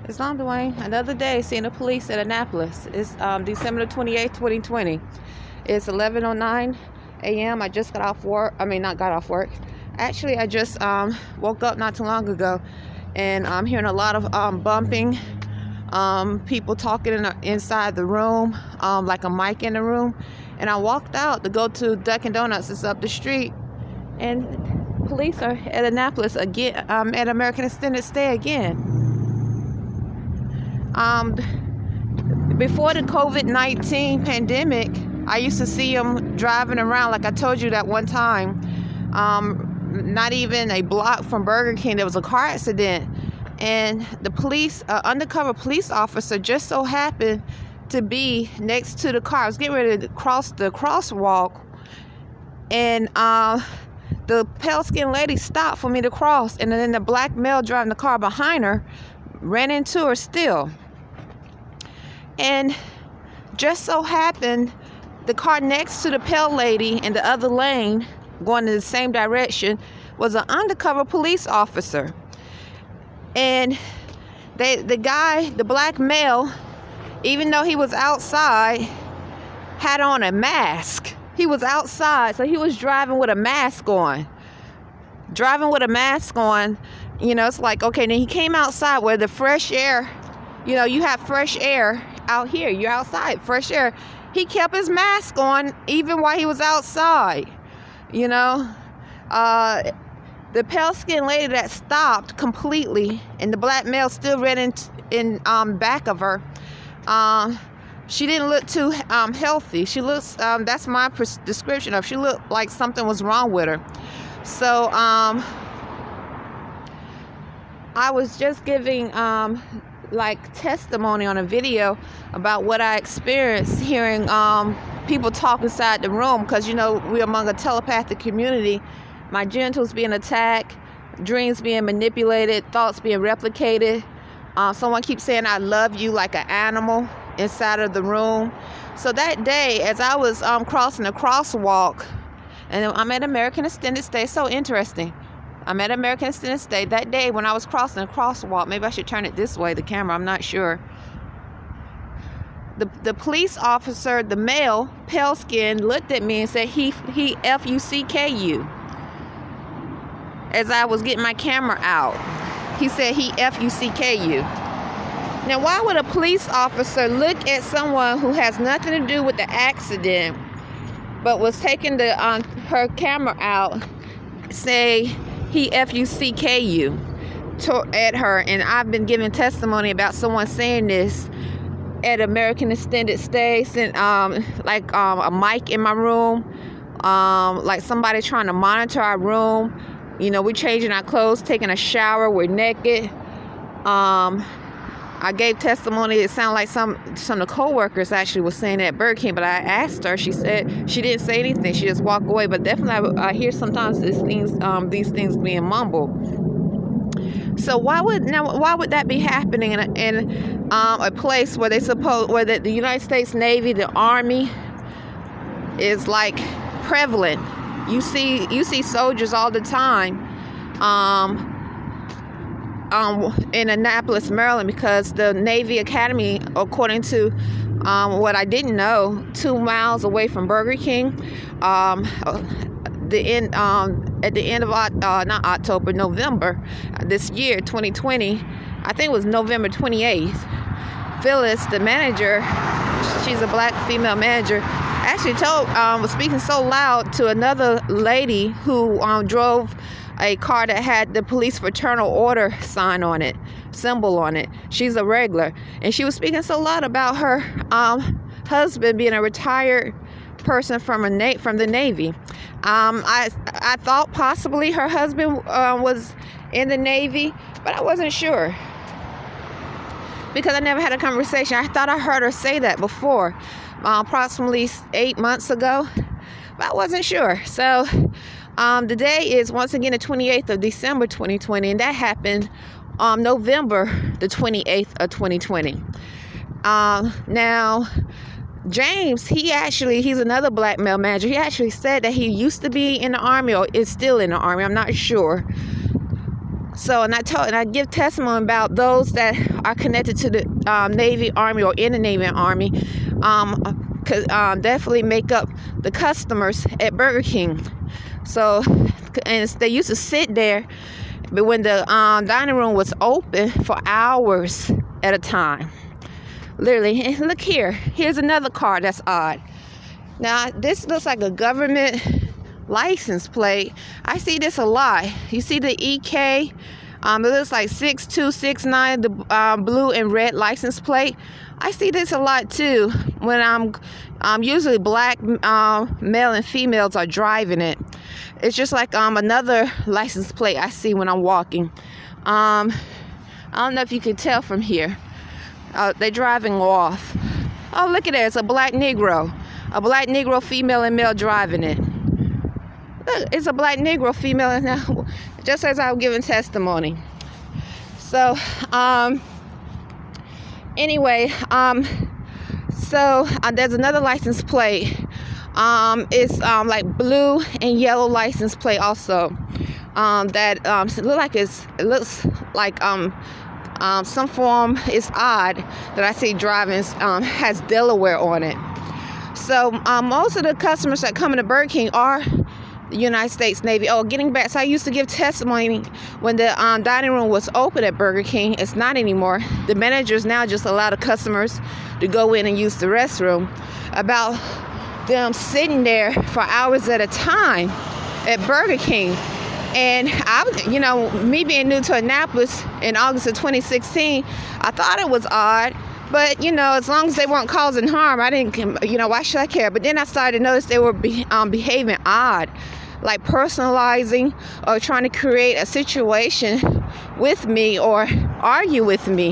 It's on Dwayne. Another day seeing the police at Annapolis. It's December 28th, 2020. It's 11:09 a.m. I just got off work. Not got off work. Actually, I just woke up not too long ago, and I'm hearing a lot of bumping, people talking inside the room, like a mic in the room. And I walked out to go to Dunkin' Donuts. It's up the street, and police are at Annapolis again, at American Extended Stay again. Before the COVID-19 pandemic, I used to see them driving around, like I told you that one time, not even a block from Burger King, there was a car accident, and the police, undercover police officer just so happened to be next to the car. I was getting ready to cross the crosswalk, and the pale-skinned lady stopped for me to cross, and then the black male driving the car behind her ran into her still. And just so happened, the car next to the pale lady in the other lane, going in the same direction, was an undercover police officer. And the black male, even though he was outside, had on a mask. He was outside, so he was driving with a mask on. It's like, okay, then he came outside where the fresh air, you have fresh air out here. You're outside, fresh air. He kept his mask on even while he was outside. The pale-skinned lady that stopped completely, and the black male still ran in back of her. She didn't look too healthy. She looks, that's my description of. She looked like something was wrong with her. So I was just giving testimony on a video about what I experienced hearing people talk inside the room, because we're among a telepathic community. My genitals being attacked, dreams being manipulated, thoughts being replicated. Someone keeps saying I love you like an animal inside of the room. So that day, as I was crossing the crosswalk, and I'm at American Extended Stay, so interesting. I'm at American Extended Stay that day when I was crossing the crosswalk. Maybe I should turn it this way, the camera, I'm not sure. The police officer, the male, pale skin, looked at me and said, he F-U-C-K-U. As I was getting my camera out, he said, he F-U-C-K-U. Now, why would a police officer look at someone who has nothing to do with the accident, but was taking her camera out, say he F-U-C-K-U at her? And I've been giving testimony about someone saying this at American Extended Stay, a mic in my room, like somebody trying to monitor our room. We're changing our clothes, taking a shower, we're naked. I gave testimony. It sounded like some of the co-workers actually was saying that at Burger King, but I asked her. She said she didn't say anything. She just walked away. But definitely, I hear sometimes these things being mumbled. So why would that be happening in a place where the United States Navy, the Army, is like prevalent? You see soldiers all the time. In Annapolis, Maryland, because the Navy Academy, according to what I didn't know, 2 miles away from Burger King, at the end of November this year, 2020, I think it was November 28th, Phyllis, the manager, she's a black female manager, actually was speaking so loud to another lady who drove a car that had the police fraternal order symbol on it. She's a regular, and she was speaking so loud about her husband being a retired person from the Navy. I thought possibly her husband was in the Navy, but I wasn't sure because I never had a conversation. I thought I heard her say that before, approximately 8 months ago, but I wasn't sure. So the day is once again the 28th of December 2020, and that happened November the 28th of 2020. Now, James, he's another black male manager. He actually said that he used to be in the Army or is still in the Army. I'm not sure. So, and I give testimony about those that are connected to the Navy, Army, or in the Navy and Army, definitely make up the customers at Burger King. So, and they used to sit there, but when the dining room was open for hours at a time, literally. And look here. Here's another car that's odd. Now, this looks like a government license plate. I see this a lot. You see the EK? It looks like 6269, the blue and red license plate. I see this a lot too when I'm usually black male and females are driving it. It's just like another license plate I see when I'm walking. I don't know if you can tell from here. They're driving off. Oh, look at that. It's a black Negro. A black Negro, female and male driving it. Look, it's a black Negro, female and male, just as I was giving testimony. So, anyway, there's another license plate. It's like blue and yellow license plate also. It looks like some form. It's odd that I see driving has Delaware on it. So most of the customers that come into Burger King are the United States Navy. Oh, getting back, so I used to give testimony when the dining room was open at Burger King. It's not anymore. The managers now just allow the customers to go in and use the restroom. About them sitting there for hours at a time at Burger King. And me being new to Annapolis in August of 2016, I thought it was odd. But, as long as they weren't causing harm, I didn't, why should I care? But then I started to notice they were behaving odd, like personalizing or trying to create a situation with me or argue with me.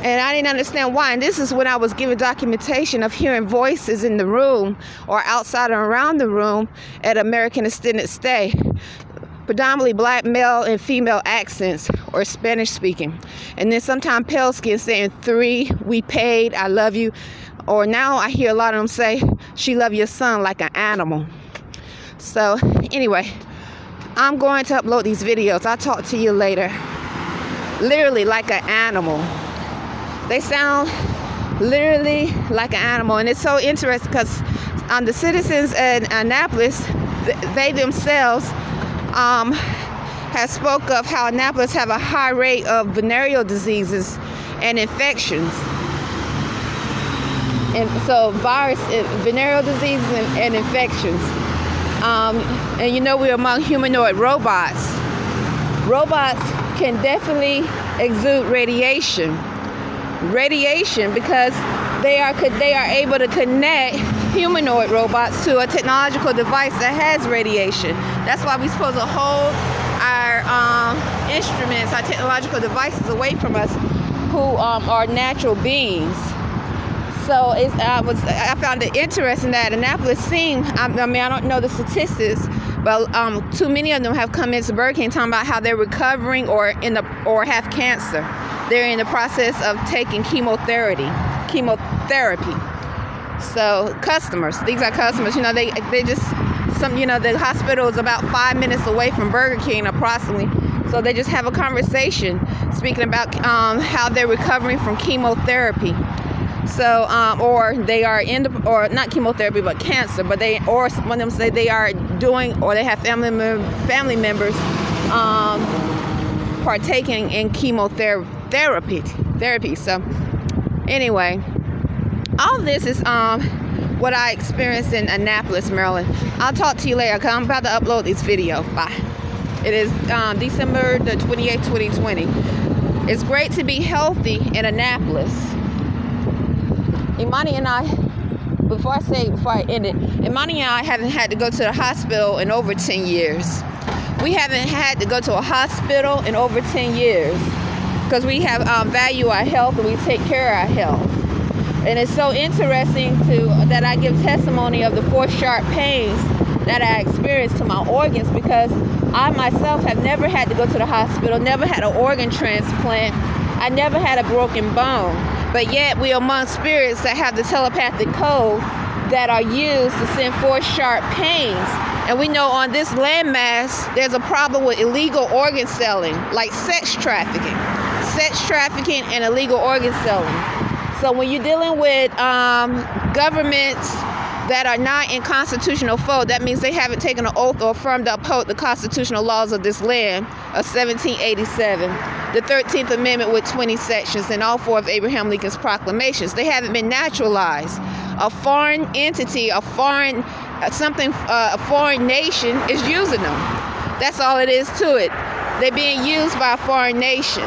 And I didn't understand why. And this is when I was given documentation of hearing voices in the room or outside or around the room at American Extended Stay. Predominantly black male and female accents or Spanish speaking. And then sometimes pale skin saying 3, we paid, I love you. Or now I hear a lot of them say, she love your son like an animal. So anyway, I'm going to upload these videos. I'll talk to you later. Literally like an animal. They sound literally like an animal. And it's so interesting because the citizens in Annapolis, they themselves has spoke of how Annapolis have a high rate of venereal diseases and infections. And so venereal diseases and infections. And we're among humanoid robots. Robots can definitely exude radiation because they are able to connect humanoid robots to a technological device that has radiation. That's why we're supposed to hold our instruments, our technological devices away from us who are natural beings. So I found it interesting that Annapolis seemed, I don't know the statistics, but too many of them have come into Burger King talking about how they're recovering or have cancer. They're in the process of taking chemotherapy. So these are customers, they just, the hospital is about 5 minutes away from Burger King approximately. So they just have a conversation speaking about how they're recovering from chemotherapy. So, or they are or not chemotherapy, but cancer, but one of them say they are doing, or they have family members partaking in chemotherapy. So anyway, all this is what I experienced in Annapolis, Maryland. I'll talk to you later because I'm about to upload this video. Bye. It is December the 28th, 2020. It's great to be healthy in Annapolis. Imani and I, before I end it, Imani and I haven't had to go to the hospital in over 10 years. We haven't had to go to a hospital in over 10 years because we have value our health and we take care of our health. And it's so interesting that I give testimony of the 4 sharp pains that I experienced to my organs because I myself have never had to go to the hospital, never had an organ transplant, I never had a broken bone. But yet we are among spirits that have the telepathic code that are used to send 4 sharp pains And we know on this landmass, there's a problem with illegal organ selling, like sex trafficking and illegal organ selling. So when you're dealing with governments that are not in constitutional fold, that means they haven't taken an oath or affirmed to uphold the constitutional laws of this land of 1787, the 13th Amendment with 20 sections, and all 4 of Abraham Lincoln's proclamations. They haven't been naturalized. A foreign entity, a foreign nation is using them. That's all it is to it. They're being used by a foreign nation.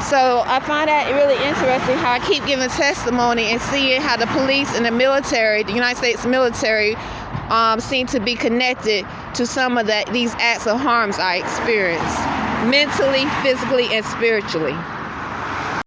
So I find that really interesting how I keep giving testimony and seeing how the police and the military, the United States military, seem to be connected to some of these acts of harms I experienced, mentally, physically, and spiritually.